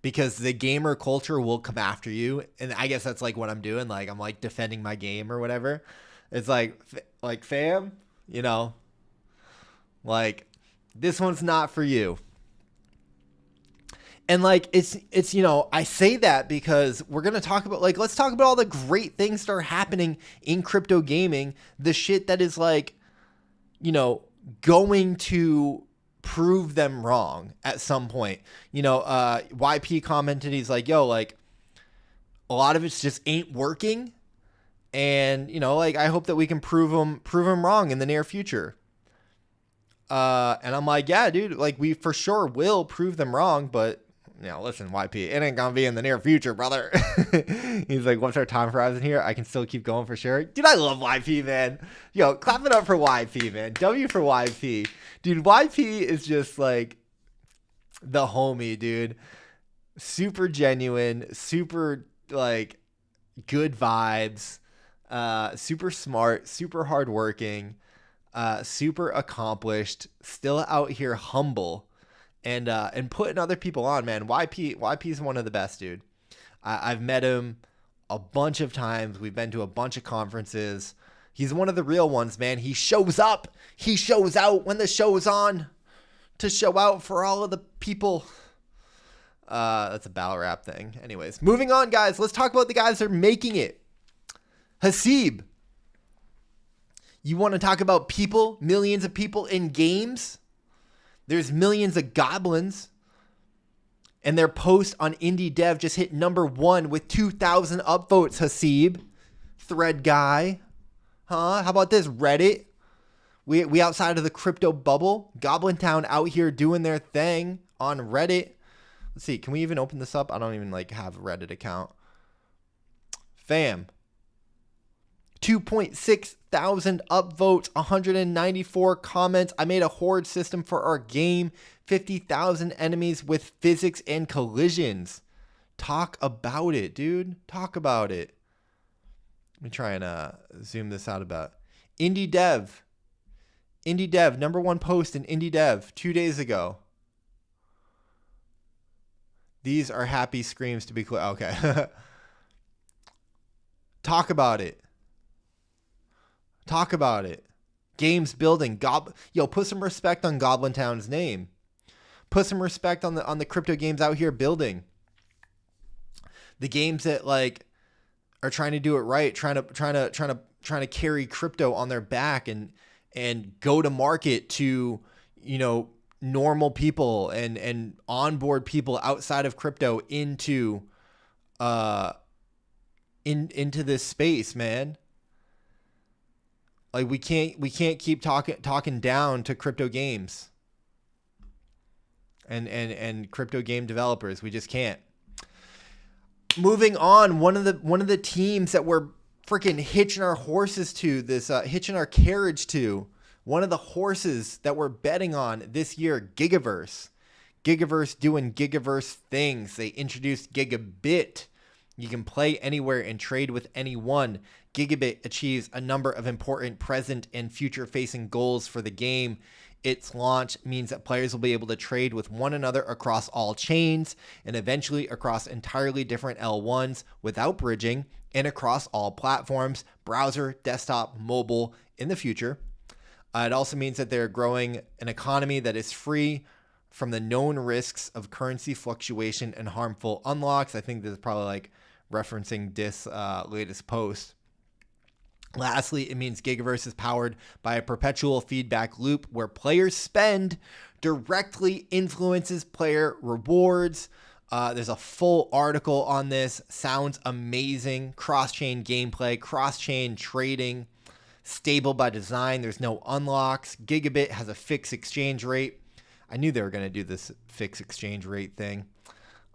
because the gamer culture will come after you. And I guess that's like what I'm doing. Like, I'm like defending my game or whatever. It's like fam, you know, like, this one's not for you. And like, it's, you know, I say that because we're going to talk about, like, let's talk about all the great things that are happening in crypto gaming. The shit that is like, you know, going to prove them wrong at some point. You know, YP commented, he's like, yo, like, a lot of it just ain't working. And, you know, like, I hope that we can prove them wrong in the near future. And I'm like, yeah, dude, like, we for sure will prove them wrong, but, you know, listen, YP, it ain't gonna be in the near future, brother. He's like, what's our time horizon here? I can still keep going for sure. Dude, I love YP, man. Yo, clap it up for YP, man. W for YP. Dude, YP is just like the homie, dude. Super genuine, super like good vibes, super smart, super hardworking, super accomplished, still out here humble. And putting other people on, man. YP is one of the best, dude. I've met him a bunch of times. We've been to a bunch of conferences. He's one of the real ones, man. He shows up. He shows out when the show is on to show out for all of the people. That's a battle rap thing. Anyways, moving on, guys. Let's talk about the guys that are making it. Haseeb. You want to talk about people, millions of people in games? There's millions of goblins, and their post on Indie Dev just hit #1 with 2,000 upvotes. Haseeb, Thread guy, huh? How about this, Reddit? We outside of the crypto bubble. Goblin Town out here doing their thing on Reddit. Let's see, can we even open this up? I don't even like have a Reddit account. Fam. 2.6 thousand upvotes, 194 comments. I made a horde system for our game. 50,000 enemies with physics and collisions. Talk about it, dude. Talk about it. Let me try and zoom this out about Indie Dev. Indie Dev, #1 post in Indie Dev 2 days ago. These are happy screams to be clear. Okay. Talk about it. Talk about it. Games building. Put some respect on Goblin Town's name. Put some respect on the crypto games out here building. The games that like are trying to do it right, trying to carry crypto on their back and go to market to, normal people and onboard people outside of crypto into this space, man. Like we can't keep talking down to crypto games and crypto game developers. We just can't. Moving on, one of the teams that we're freaking hitching our horses to, hitching our carriage to, one of the horses that we're betting on this year, Gigaverse. Gigaverse doing Gigaverse things. They introduced Gigabit. You can play anywhere and trade with anyone. Gigabit achieves a number of important present and future-facing goals for the game. Its launch means that players will be able to trade with one another across all chains and eventually across entirely different L1s without bridging and across all platforms, browser, desktop, mobile in the future. It also means that they're growing an economy that is free from the known risks of currency fluctuation and harmful unlocks. I think this is probably like referencing this latest post. Lastly, it means Gigaverse is powered by a perpetual feedback loop where players' spend directly influences player rewards. There's a full article on this. Sounds amazing. Cross-chain gameplay, cross-chain trading, stable by design. There's no unlocks. Gigabit has a fixed exchange rate. I knew they were going to do this fixed exchange rate thing.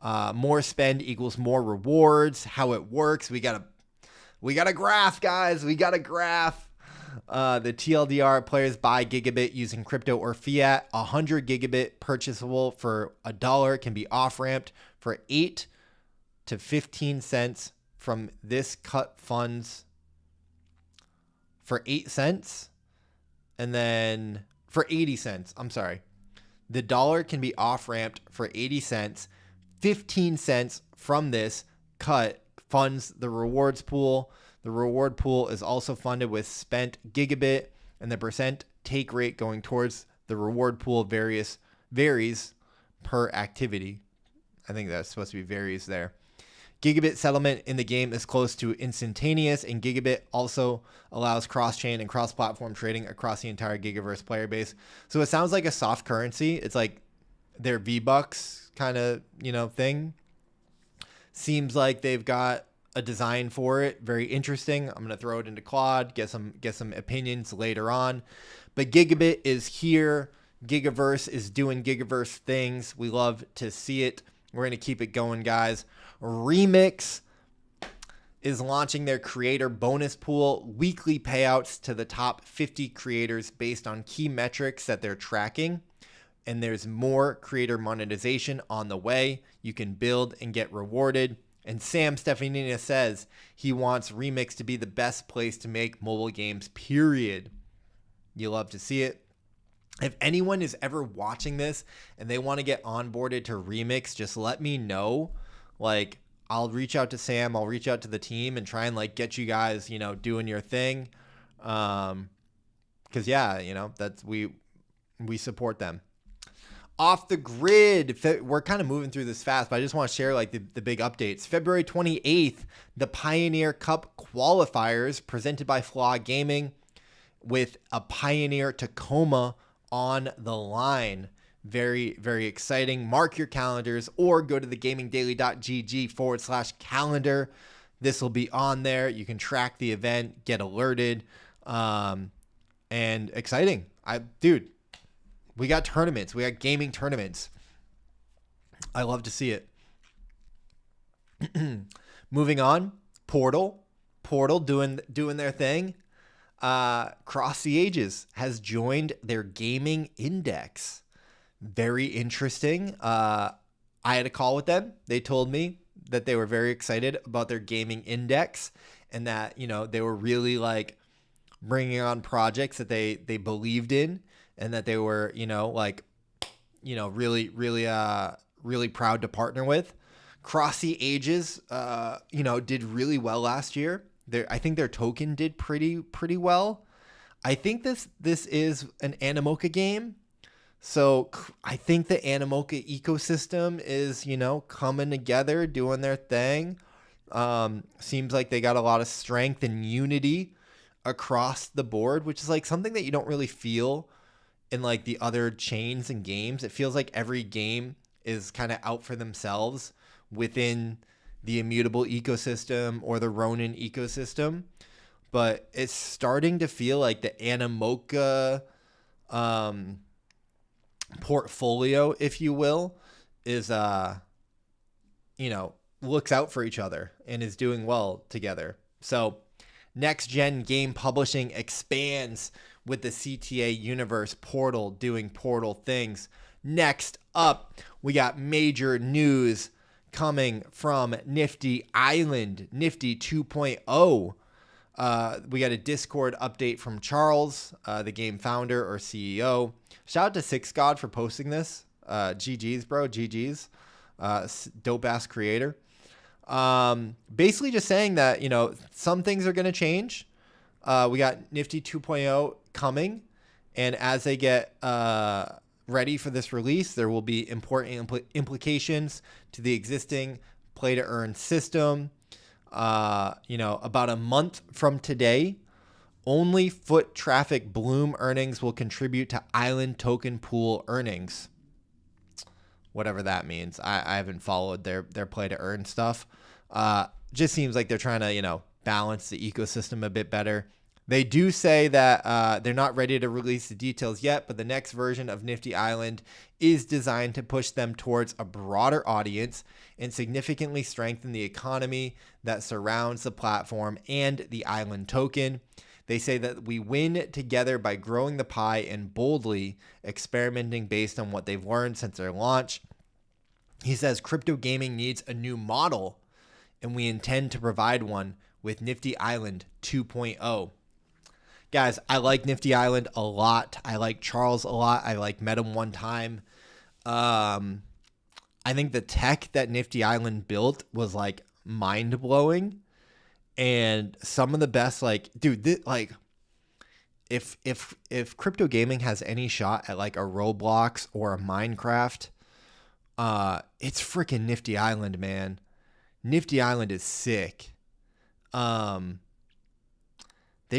More spend equals more rewards. How it works, we got a graph, guys. We got a graph. The TLDR, players buy Gigabit using crypto or fiat. 100 Gigabit purchasable for $1 can be off-ramped for 8 to 15 cents from this cut funds for 8 cents. And then for 80 cents, I'm sorry. The $1 can be off-ramped for 80 cents. 15 cents from this cut funds the rewards pool. The reward pool is also funded with spent Gigabit, and the percent take rate going towards the reward pool varies per activity. I think that's supposed to be varies there. Gigabit settlement in the game is close to instantaneous, and Gigabit also allows cross-chain and cross-platform trading across the entire Gigaverse player base. So it sounds like a soft currency. It's like their V-Bucks kind of, thing. Seems like they've got a design for it. Very interesting. I'm going to throw it into Claude, get some opinions later on. But Gigabit is here. Gigaverse is doing Gigaverse things. We love to see it. We're going to keep it going, guys. Remix is launching their creator bonus pool, weekly payouts to the top 50 creators based on key metrics that they're tracking. And there's more creator monetization on the way. You can build and get rewarded. And Sam Stefanina says he wants Remix to be the best place to make mobile games, period. You love to see it. If anyone is ever watching this and they want to get onboarded to Remix, just let me know. Like, I'll reach out to Sam. I'll reach out to the team and try and like get you guys, doing your thing. Cause yeah, that's, we support them. Off the grid, we're kind of moving through this fast, but I just want to share like the big updates. February 28th, the Pioneer Cup qualifiers presented by Flaw Gaming with a Pioneer Tacoma on the line. Very, very exciting. Mark your calendars or go to thegamingdaily.gg/calendar. This will be on there. You can track the event, get alerted, and exciting. We got tournaments. We got gaming tournaments. I love to see it. Moving on, Portal doing their thing. Cross the Ages has joined their gaming index. Very interesting. I had a call with them. They told me that they were very excited about their gaming index and that, they were really like bringing on projects that they believed in. And that they were, really, really, really proud to partner with. Cross the Ages, did really well last year. I think their token did pretty well. I think this is an Animoca game. So I think the Animoca ecosystem is, coming together, doing their thing. Seems like they got a lot of strength and unity across the board, which is like something that you don't really feel in like the other chains and games. It feels like every game is kind of out for themselves within the Immutable ecosystem or the Ronin ecosystem. But it's starting to feel like the Animoca portfolio, if you will, is looks out for each other and is doing well together. So next gen game publishing expands with the CTA universe, Portal doing Portal things. Next up, we got major news coming from Nifty Island, Nifty 2.0. We got a Discord update from Charles, the game founder or CEO. Shout out to Six God for posting this. GG's, bro. GG's. Dope ass creator. Basically just saying that, some things are going to change. We got Nifty 2.0 coming. And as they get ready for this release, there will be important implications to the existing play to earn system. About a month from today, only foot traffic Bloom earnings will contribute to Island token pool earnings. Whatever that means. I haven't followed their play to earn stuff. Just seems like they're trying to, balance the ecosystem a bit better. They do say that they're not ready to release the details yet, but the next version of Nifty Island is designed to push them towards a broader audience and significantly strengthen the economy that surrounds the platform and the Island token. They say that we win together by growing the pie and boldly experimenting based on what they've learned since their launch. He says crypto gaming needs a new model, and we intend to provide one with Nifty Island 2.0. Guys, I like Nifty Island a lot. I like Charles a lot. I met him one time. I think the tech that Nifty Island built was like mind-blowing. And some of the best, if crypto gaming has any shot at like a Roblox or a Minecraft, it's freaking Nifty Island, man. Nifty Island is sick. They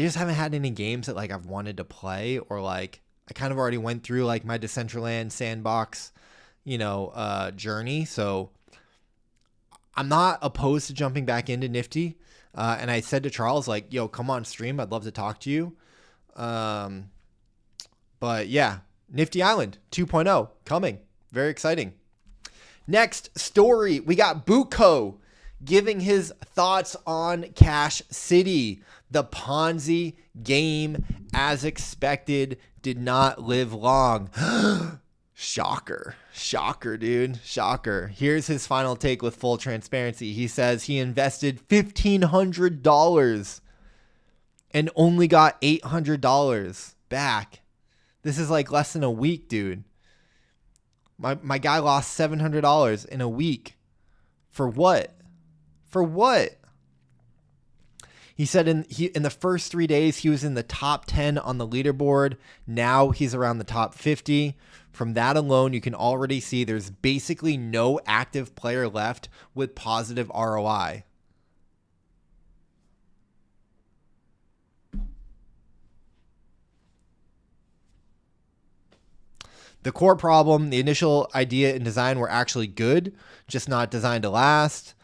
just haven't had any games that like I've wanted to play, or like I kind of already went through like my Decentraland sandbox, journey. So I'm not opposed to jumping back into Nifty. And I said to Charles, like, yo, come on stream. I'd love to talk to you. But yeah, Nifty Island 2.0 coming. Very exciting. Next story, we got Buko giving his thoughts on Cash City. The Ponzi game, as expected, did not live long. Shocker, dude. Shocker. Here's his final take with full transparency. He says he invested $1,500 and only got $800 back. This is like less than a week, dude. My guy lost $700 in a week. For what? For what? He said in the first 3 days, he was in the top 10 on the leaderboard. Now he's around the top 50. From that alone, you can already see there's basically no active player left with positive ROI. The core problem, the initial idea and design were actually good, just not designed to last.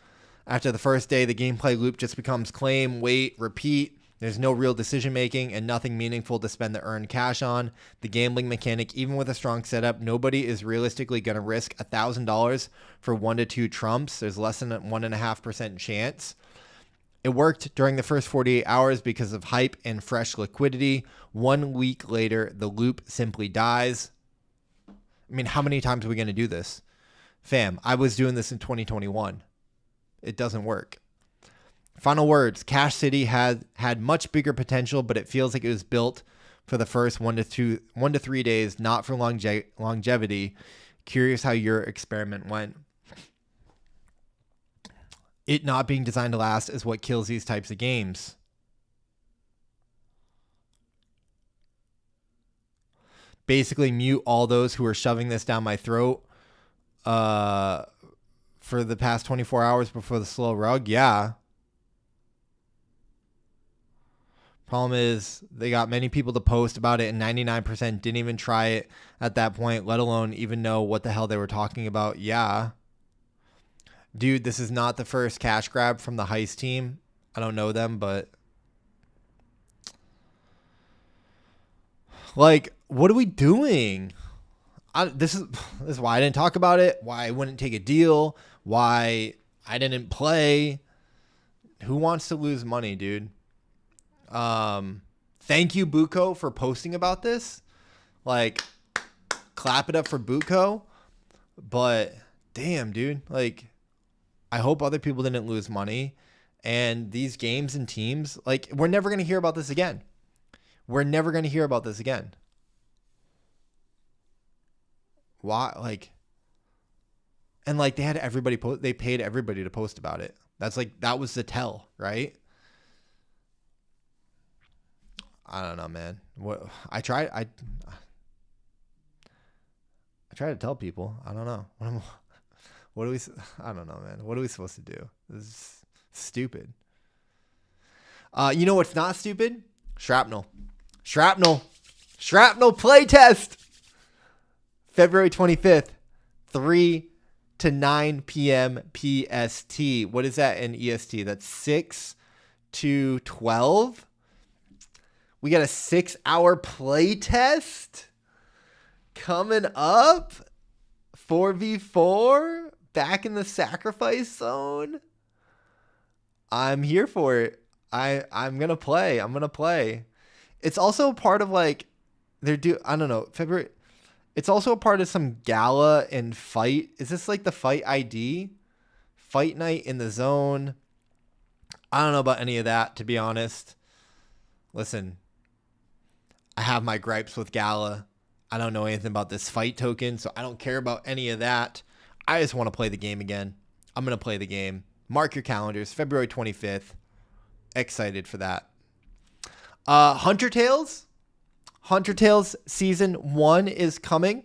After the first day, the gameplay loop just becomes claim, wait, repeat. There's no real decision making and nothing meaningful to spend the earned cash on. The gambling mechanic, even with a strong setup, nobody is realistically going to risk $1,000 for 1 to 2 trumps. There's less than a 1.5% chance. It worked during the first 48 hours because of hype and fresh liquidity. 1 week later, the loop simply dies. I mean, how many times are we going to do this? Fam, I was doing this in 2021. It doesn't work. Final words. Cash City had much bigger potential, but it feels like it was built for the first 1 to 3 days, not for longevity. Curious how your experiment went. It not being designed to last is what kills these types of games. basically mute all those who are shoving this down my throat for the past 24 hours before the slow rug? Yeah. Problem is they got many people to post about it, and 99% didn't even try it at that point, let alone even know what the hell they were talking about. Yeah. Dude, this is not the first cash grab from the Heist team. I don't know them, but like, what are we doing? This is why I didn't talk about it, why I wouldn't take a deal, why I didn't play. Who wants to lose money, dude? Thank you, Buko, for posting about this. Like, clap it up for Buko. But damn, dude, like, I hope other people didn't lose money. And these games and teams, like, we're never going to hear about this again. We're never going to hear about this again. Why? Like, and like they had everybody they paid everybody to post about it. That's like, that was the tell, right? I don't know, man. What I try to tell people. I don't know. What do we? I don't know, man. What are we supposed to do? This is stupid. You know what's not stupid? Shrapnel playtest. February 25th, 3 to 9 p.m. PST. What is that in EST? That's 6 to 12. We got a 6-hour play test coming up. 4v4 back in the sacrifice zone. I'm here for it. I'm going to play. I'm going to play. It's also part of like I don't know, February. It's also a part of some gala and fight. Is this like the fight ID? Fight night in the zone. I don't know about any of that, to be honest. Listen, I have my gripes with Gala. I don't know anything about this fight token, so I don't care about any of that. I just want to play the game again. I'm going to play the game. Mark your calendars, February 25th. Excited for that. Hunter Tales Season 1 is coming.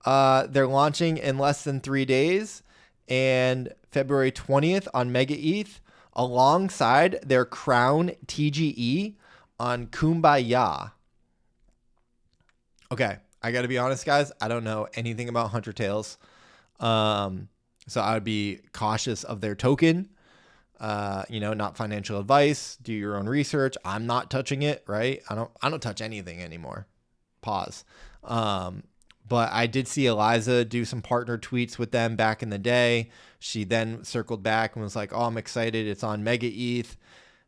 They're launching in less than 3 days. And February 20th on Mega ETH, alongside their Crown TGE on Kumbaya. Okay, I got to be honest, guys. I don't know anything about Hunter Tales. So I would be cautious of their token. Not financial advice. Do your own research. I'm not touching it, right? I don't touch anything anymore. Pause. But I did see Eliza do some partner tweets with them back in the day. She then circled back and was like, "Oh, I'm excited. It's on Mega ETH.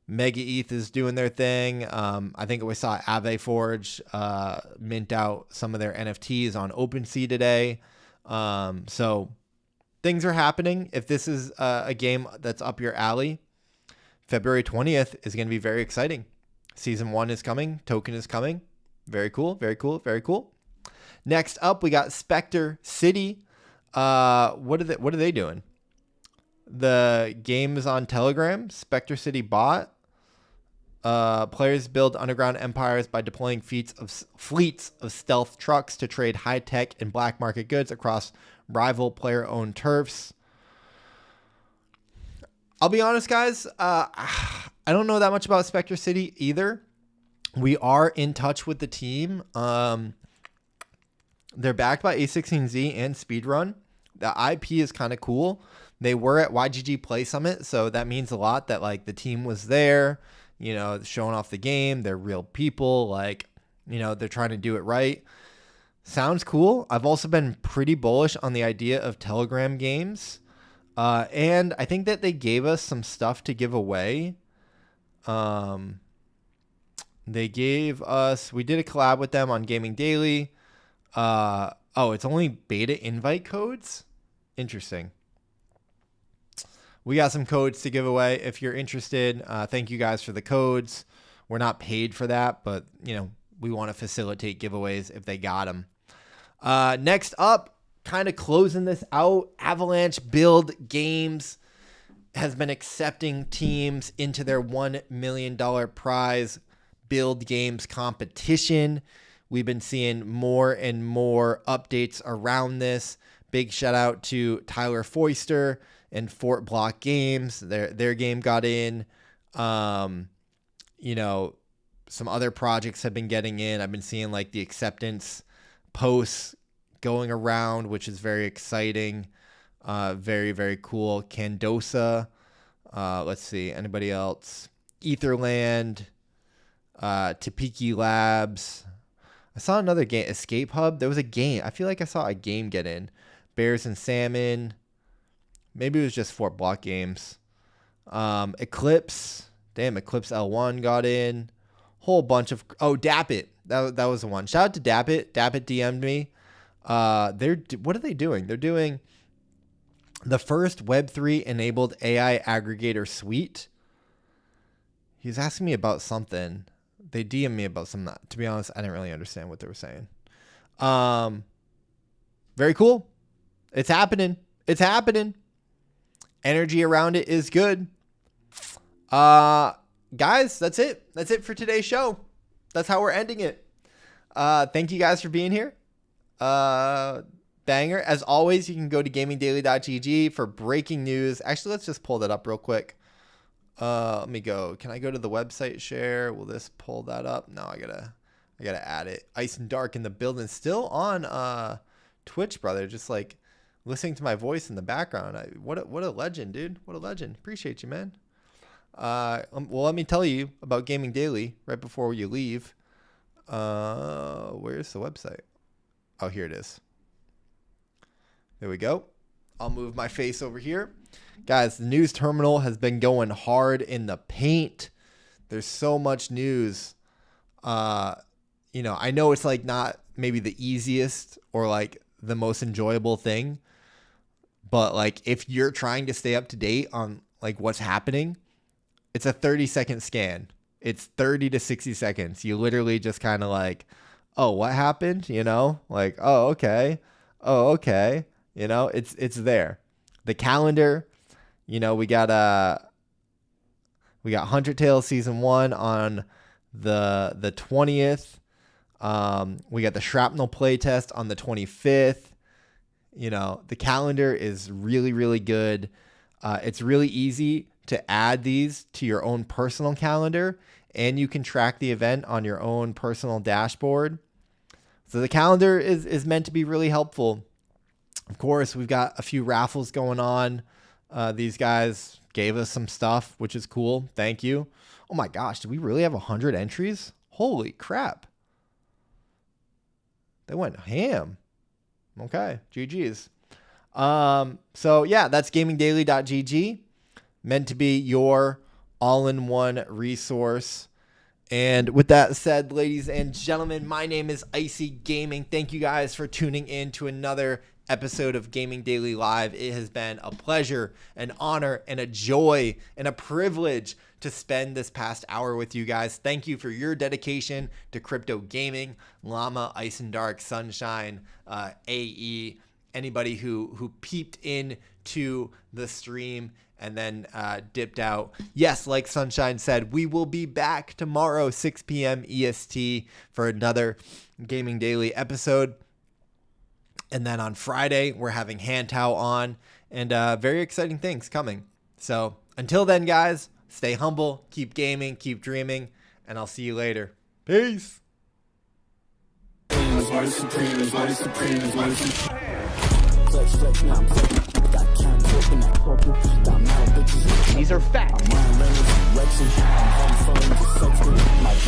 Mega ETH is doing their thing." I think we saw Ave Forge mint out some of their NFTs on OpenSea today. So things are happening. If this is a game that's up your alley, February 20th is going to be very exciting. Season 1 is coming. Token is coming. Very cool. Very cool. Very cool. Next up, we got Spectre City. What are they doing? The game is on Telegram. Spectre City bot. Players build underground empires by deploying fleets of stealth trucks to trade high-tech and black market goods across rival player-owned turfs. I'll be honest, guys. I don't know that much about Spectre City either. We are in touch with the team. They're backed by A16Z and Speedrun. The IP is kind of cool. They were at YGG Play Summit, so that means a lot that like the team was there, showing off the game. They're real people, they're trying to do it right. Sounds cool. I've also been pretty bullish on the idea of Telegram games. And I think that they gave us some stuff to give away. We did a collab with them on Gaming Daily. It's only beta invite codes? Interesting. We got some codes to give away if you're interested. Thank you guys for the codes. We're not paid for that, but we want to facilitate giveaways if they got them. Next up, kind of closing this out, Avalanche Build Games has been accepting teams into their $1 million prize Build Games competition. we've been seeing more and more updates around this. Big shout out to Tyler Foister and Fort Block Games. Their game got in. You know, some other projects have been getting in. I've been seeing like the acceptance posts going around, which is very exciting. Very, very cool. Candosa. Let's see. Anybody else? Etherland. Topeki Labs. I saw another game. Escape Hub. There was a game. I feel like I saw a game get in. Bears and Salmon. Maybe it was just Fort Block Games. Eclipse. Damn, Eclipse L1 got in. Whole bunch of... Oh, Dappit. That was the one. Shout out to Dappit. Dappit DM'd me. What are they doing? They're doing the first Web3 enabled AI aggregator suite. He's asking me about something. They DM'd me about something. To be honest, I didn't really understand what they were saying. Very cool. It's happening. It's happening. Energy around it is good. Guys, that's it. That's it for today's show. That's how we're ending it. Thank you guys for being here. Banger. As always, you can go to gamingdaily.gg for breaking news. Actually, let's just pull that up real quick. Let me go. Can I go to the website share? Will this pull that up? No, I gotta add it. Ice and Dark in the building. Still on Twitch, brother. Just like listening to my voice in the background. What a legend, dude. What a legend. Appreciate you, man. Well, let me tell you about Gaming Daily right before you leave. Where's the website? Oh, here it is. There we go. I'll move my face over here. Guys, the news terminal has been going hard in the paint. There's so much news. You know, I know it's like not maybe the easiest or like the most enjoyable thing, but like if you're trying to stay up to date on like what's happening, it's a 30-second scan. It's 30 to 60 seconds. You literally just kind of like, oh, what happened? You know, like, oh, okay. Oh, okay. You know, it's there. The calendar, you know, we got Hunter Tales Season 1 on the 20th. We got the Shrapnel playtest on the 25th. You know, the calendar is really, really good. It's really easy to add these to your own personal calendar, and you can track the event on your own personal dashboard. So the calendar is meant to be really helpful. Of course, we've got a few raffles going on. These guys gave us some stuff, which is cool. Thank you. Oh my gosh, do we really have 100 entries? Holy crap. They went ham. Okay, GG's. So yeah, that's gamingdaily.gg. Meant to be your all-in-one resource. And with that said, ladies and gentlemen, my name is Icy Gaming. Thank you guys for tuning in to another episode of Gaming Daily Live. It has been a pleasure, an honor, and a joy, and a privilege to spend this past hour with you guys. Thank you for your dedication to crypto gaming. Llama, Ice and Dark, Sunshine, AE, anybody who peeped in to the stream and then dipped out. Yes, like Sunshine said, we will be back tomorrow, 6 p.m. EST, for another Gaming Daily episode. And then on Friday, we're having Hantao on, and very exciting things coming. So until then, guys, stay humble, keep gaming, keep dreaming, and I'll see you later. Peace.
These are facts.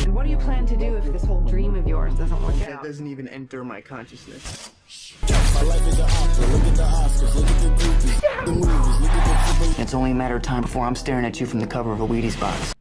And what do you plan to do if this whole dream of yours doesn't work
That
out?
doesn't even enter my consciousness.
It's only a matter of time before I'm staring at you from the cover of a Wheaties box.